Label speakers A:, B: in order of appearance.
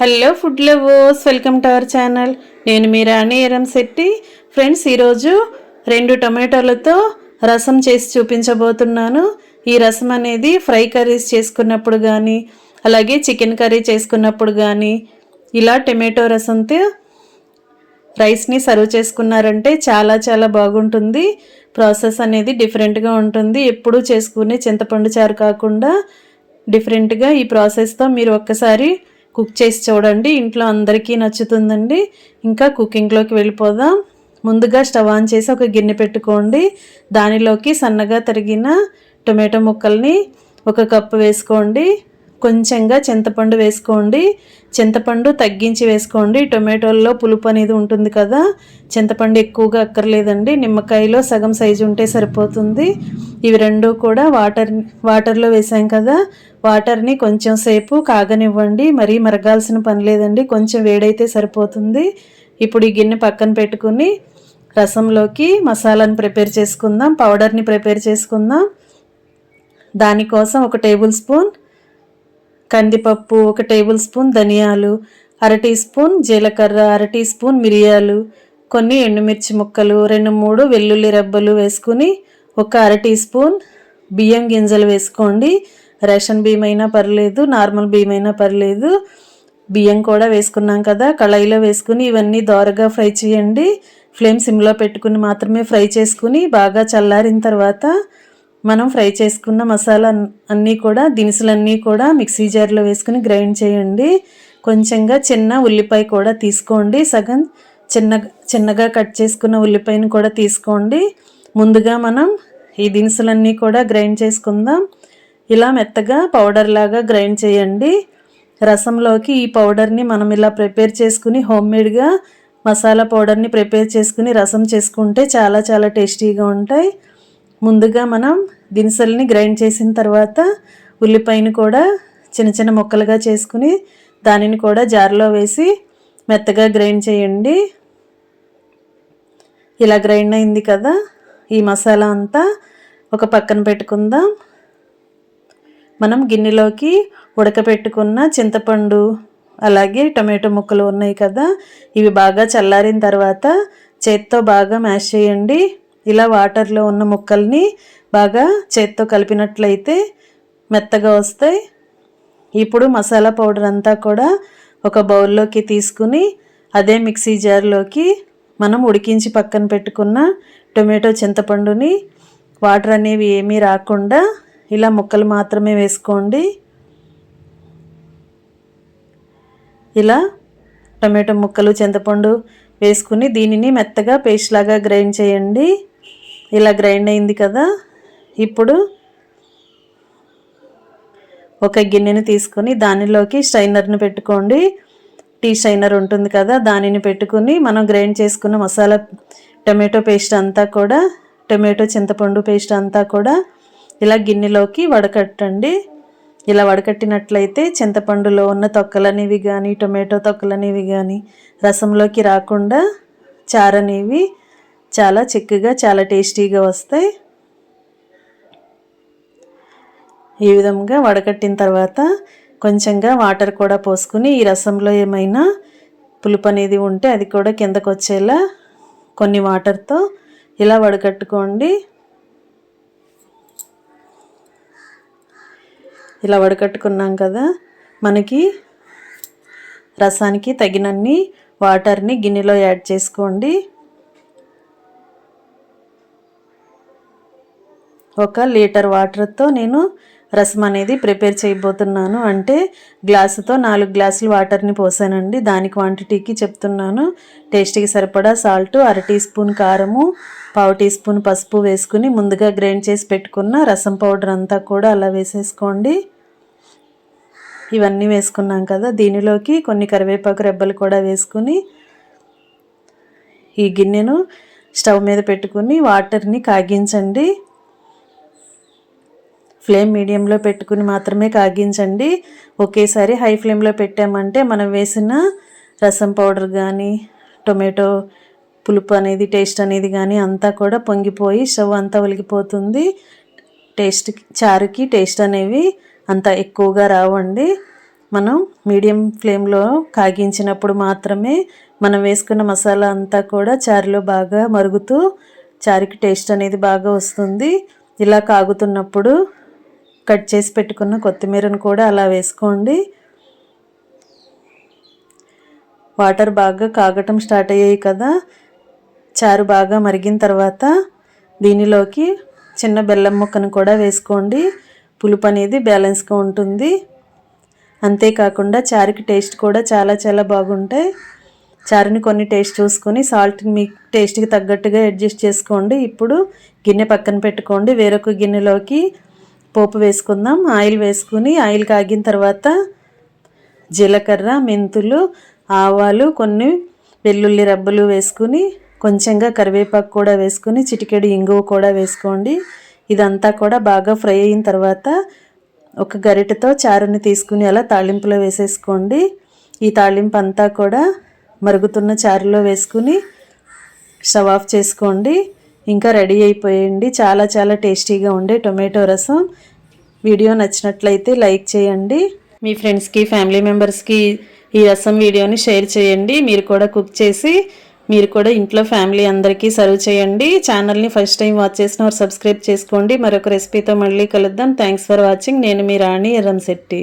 A: Hello food lovers, welcome to our channel. నేను మీ రాణి Eramsetti. Friends, ఈరోజు 2 టొమాటోలతో రసం చేసి చూపించబోతున్నాను. ఈ రసం అనేది ఫ్రై కర్రీస్ చేసుకున్నప్పుడు కానీ, అలాగే చికెన్ కర్రీ చేసుకున్నప్పుడు కానీ, ఇలా టొమాటో రసంతో రైస్ని సర్వ్ చేసుకున్నారంటే చాలా చాలా బాగుంటుంది. ప్రాసెస్ అనేది డిఫరెంట్గా ఉంటుంది. ఎప్పుడూ చేసుకునే చింతపండు చారు కాకుండా డిఫరెంట్గా ఈ ప్రాసెస్తో మీరు ఒక్కసారి కుక్ చేసి చూడండి. ఇంట్లో అందరికీ నచ్చుతుందండి. ఇంకా కుకింగ్లోకి వెళ్ళిపోదాం. ముందుగా స్టవ్ ఆన్ చేసి ఒక గిన్నె పెట్టుకోండి. దానిలోకి సన్నగా తరిగిన టొమాటో ముక్కల్ని 1 కప్పు వేసుకోండి. కొంచెంగా చింతపండు వేసుకోండి. చింతపండు తగ్గించి వేసుకోండి. టొమాటోల్లో పులుపు అనేది ఉంటుంది కదా, చింతపండు ఎక్కువగా అక్కర్లేదండి. నిమ్మకాయలో సగం సైజు ఉంటే సరిపోతుంది. ఇవి రెండు కూడా వాటర్లో వేసాం కదా, వాటర్ని కొంచెం సేపు కాగనివ్వండి. మరీ మరగాల్సిన పని లేదండి, కొంచెం వేడైతే సరిపోతుంది. ఇప్పుడు ఈ గిన్నె పక్కన పెట్టుకుని రసంలోకి మసాలాని ప్రిపేర్ చేసుకుందాం, పౌడర్ని ప్రిపేర్ చేసుకుందాం. దానికోసం 1 టేబుల్ స్పూన్ కందిపప్పు, 1 టేబుల్ స్పూన్ ధనియాలు, 1/2 టీ స్పూన్ జీలకర్ర, 1/2 టీ స్పూన్ మిరియాలు, కొన్ని ఎండుమిర్చి ముక్కలు, 2-3 వెల్లుల్లి రెబ్బలు వేసుకుని 1/2 టీ స్పూన్ బియ్యం గింజలు వేసుకోండి. రేషన్ బియ్యం అయినా పర్లేదు, నార్మల్ బియ్యం అయినా పర్లేదు. బియ్యం కూడా వేసుకున్నాం కదా, కళాయిలో వేసుకుని ఇవన్నీ దోరగా ఫ్రై చేయండి. ఫ్లేమ్ సిమ్లో పెట్టుకుని మాత్రమే ఫ్రై చేసుకుని బాగా చల్లారిన తర్వాత మనం ఫ్రై చేసుకున్న మసాలా అన్నీ కూడా, దినుసులన్నీ కూడా మిక్సీ జార్లో వేసుకుని గ్రైండ్ చేయండి. కొంచెంగా చిన్న ఉల్లిపాయ కూడా తీసుకోండి. సగం చిన్నగా కట్ చేసుకున్న ఉల్లిపాయను కూడా తీసుకోండి. ముందుగా మనం ఈ దినుసులన్నీ కూడా గ్రైండ్ చేసుకుందాం. ఇలా మెత్తగా పౌడర్ లాగా గ్రైండ్ చేయండి. రసంలోకి ఈ పౌడర్ని మనం ఇలా ప్రిపేర్ చేసుకుని, హోమ్మేడ్గా మసాలా పౌడర్ని ప్రిపేర్ చేసుకుని రసం చేసుకుంటే చాలా చాలా టేస్టీగా ఉంటాయి. ముందుగా మనం దినుసుల్ని గ్రైండ్ చేసిన తర్వాత ఉల్లిపాయను కూడా చిన్న చిన్న ముక్కలుగా చేసుకుని దానిని కూడా జార్లో వేసి మెత్తగా గ్రైండ్ చేయండి. ఇలా గ్రైండ్ అయింది కదా, ఈ మసాలా అంతా ఒక పక్కన పెట్టుకుందాం. మనం గిన్నెలోకి ఉడకపెట్టుకున్న చింతపండు అలాగే టొమాటో ముక్కలు ఉన్నాయి కదా, ఇవి బాగా చల్లారిన తర్వాత చేత్తో బాగా మ్యాష్ చేయండి. ఇలా వాటర్లో ఉన్న ముక్కల్ని బాగా చేత్తో కలిపినట్లయితే మెత్తగా వస్తాయి. ఇప్పుడు మసాలా పౌడర్ అంతా కూడా ఒక బౌల్లోకి తీసుకుని అదే మిక్సీ జార్లోకి మనం ఉడికించి పక్కన పెట్టుకున్న టొమాటో చింతపండుని, వాటర్ అనేవి ఏమీ రాకుండా ఇలా ముక్కలు మాత్రమే వేసుకోండి. ఇలా టొమాటో ముక్కలు చింతపండు వేసుకుని దీనిని మెత్తగా పేస్ట్ లాగా గ్రైండ్ చేయండి. ఇలా గ్రైండ్ అయింది కదా, ఇప్పుడు ఒక గిన్నెని తీసుకొని దానిలోకి స్ట్రైనర్ని పెట్టుకోండి. టీ స్ట్రైనర్ ఉంటుంది కదా, దానిని పెట్టుకుని మనం గ్రైండ్ చేసుకున్న మసాలా టొమాటో పేస్ట్ అంతా కూడా, టొమాటో చింతపండు పేస్ట్ అంతా కూడా ఇలా గిన్నెలోకి వడకట్టండి. ఇలా వడకట్టినట్లయితే చింతపండులో ఉన్న తొక్కలనేవి కానీ, టొమాటో తొక్కలనేవి కానీ రసంలోకి రాకుండా చారు అనేవి చాలా చిక్కగా చాలా టేస్టీగా వస్తాయి. ఈ విధంగా వడకట్టిన తర్వాత కొంచెంగా వాటర్ కూడా పోసుకుని ఈ రసంలో ఏమైనా పులుపు అనేది ఉంటే అది కూడా కిందకు వచ్చేలా కొన్ని వాటర్తో ఇలా వడకట్టుకోండి. ఇలా వడకట్టుకున్నాం కదా, మనకి రసానికి తగినన్ని వాటర్ని గిన్నెలో యాడ్ చేసుకోండి. 1 లీటర్ వాటర్తో నేను రసం అనేది ప్రిపేర్ చేయబోతున్నాను. అంటే గ్లాసుతో 4 గ్లాసులు వాటర్ని పోసానండి, దాని క్వాంటిటీకి చెప్తున్నాను. టేస్ట్కి సరిపడా సాల్ట్, 1/2 టీ స్పూన్ కారము, 1/2 టీ స్పూన్ పసుపు వేసుకుని ముందుగా గ్రైండ్ చేసి పెట్టుకున్న రసం పౌడర్ అంతా కూడా అలా వేసేసుకోండి. ఇవన్నీ వేసుకున్నాం కదా, దీనిలోకి కొన్ని కరివేపాకు రెబ్బలు కూడా వేసుకుని ఈ గిన్నెను స్టవ్ మీద పెట్టుకుని వాటర్ని కాగించండి. ఫ్లేమ్ మీడియంలో పెట్టుకుని మాత్రమే కాగించండి. ఒకేసారి హై ఫ్లేమ్లో పెట్టామంటే మనం వేసిన రసం పౌడర్ కానీ, టొమాటో పులుపు అనేది, టేస్ట్ అనేది కానీ అంతా కూడా పొంగిపోయి స్టవ్ అంతా ఒలిగిపోతుంది. చారుకి టేస్ట్ అనేవి అంత ఎక్కువగా రావండి. మనం మీడియం ఫ్లేమ్లో కాగించినప్పుడు మాత్రమే మనం వేసుకున్న మసాలా అంతా కూడా చారులో బాగా మరుగుతూ చారుకి టేస్ట్ అనేది బాగా వస్తుంది. ఇలా కాగుతున్నప్పుడు కట్ చేసి పెట్టుకున్న కొత్తిమీరను కూడా అలా వేసుకోండి. వాటర్ బాగా కాగటం స్టార్ట్ అయ్యాయి కదా. చారు బాగా మరిగిన తర్వాత దీనిలోకి చిన్న బెల్లం ముక్కను కూడా వేసుకోండి. పులుపు అనేది బ్యాలెన్స్గా ఉంటుంది. అంతేకాకుండా చారుకి టేస్ట్ కూడా చాలా చాలా బాగుంటాయి. చారుని కొన్ని టేస్ట్ చూసుకొని సాల్ట్ని మీ టేస్ట్కి తగ్గట్టుగా అడ్జస్ట్ చేసుకోండి. ఇప్పుడు గిన్నె పక్కన పెట్టుకోండి. వేరొక గిన్నెలోకి పోపు వేసుకుందాం. ఆయిల్ వేసుకుని ఆయిల్ కాగిన తర్వాత జీలకర్ర, మెంతులు, ఆవాలు, కొన్ని వెల్లుల్లి రబ్బలు వేసుకుని కొంచెంగా కరివేపాకు కూడా వేసుకుని చిటికెడు ఇంగువ కూడా వేసుకోండి. ఇదంతా కూడా బాగా ఫ్రై అయిన తర్వాత ఒక గరిటెతో చారుని తీసుకుని అలా తాళింపులో వేసేసుకోండి. ఈ తాళింపు అంతా కూడా మరుగుతున్న చారులో వేసుకుని స్టవ్ ఆఫ్ చేసుకోండి. ఇంకా రెడీ అయిపోయింది చాలా చాలా టేస్టీగా ఉండే టొమాటో రసం. వీడియో నచ్చినట్లయితే లైక్ చేయండి. మీ ఫ్రెండ్స్కి, ఫ్యామిలీ మెంబర్స్కి ఈ రసం వీడియోని షేర్ చేయండి. మీరు కూడా కుక్ చేసి మీరు కూడా ఇంట్లో ఫ్యామిలీ అందరికీ సర్వ్ చేయండి. ఛానల్ని ఫస్ట్ టైం వాచ్ చేసిన వారు సబ్స్క్రైబ్ చేసుకోండి. మరొక రెసిపీతో మళ్ళీ కలుద్దాం. Thanks for watching. నేను మీ రాణి ఎర్రంశెట్టి.